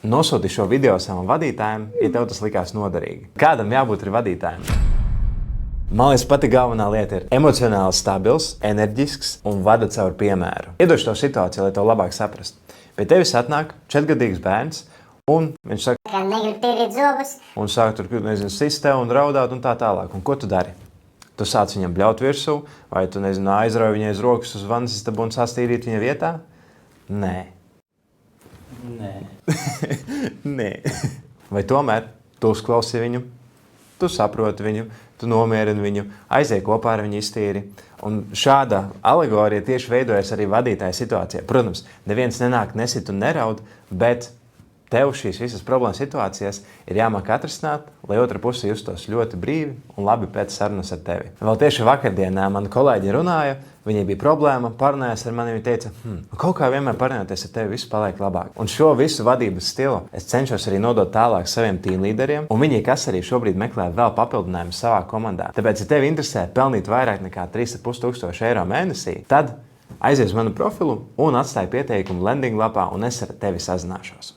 Nosūti šo video savam vadītājam, ja tev tas likās noderīgi. Kādam jābūt ir vadītājam? Man liekas, pati galvenā lieta ir emocionāli stabils, enerģisks un vada caur piemēru. Iedošu to situāciju, lai to labāk saprastu. Pie tevis atnāk 4-gadīgs bērns, un viņš saka, ka negrib tīrīt zobus. Un sāk tur, nezinu, sist tev un raudāt un tā tālāk. Un ko tu dari? Tu sāc viņam bļaut virsū, vai tu, nezinu, aizrauj viņai uz rokas uz vannas istabu un sastīrīt viņa vietā? Nē. Nē. Vai tomēr tu uzklausi viņu, tu saproti viņu, tu nomierini viņu, aizej kopā ar viņu iztīri. Un šāda alegorija tieši veidojas arī vadītāja situācijā. Protams, neviens nenāk nesit un neraud, bet tev šīs visas problēmas situācijas ir jāmāk atrisināt, lai otra puse justos ļoti brīvi un labi pēc sarunas ar tevi. Vēl tieši vakardienā mani kolēģi runāja, viņai bija problēma, parunājās ar mani, viņa teica, kaut kā vienmēr parunājoties ar tevi, viss paliek labāk. Un šo visu vadības stilu es cenšos arī nodot tālāk saviem tīmlīderiem, un viņi, kas arī šobrīd meklē vēl papildinājumu savā komandā. Tāpēc, ja tevi interesē pelnīt vairāk nekā 3,500 eiro mēnesī, tad aizies uz manu profilu un atstāj pieteikumu landing lapā, un es ar tevi sazināšos.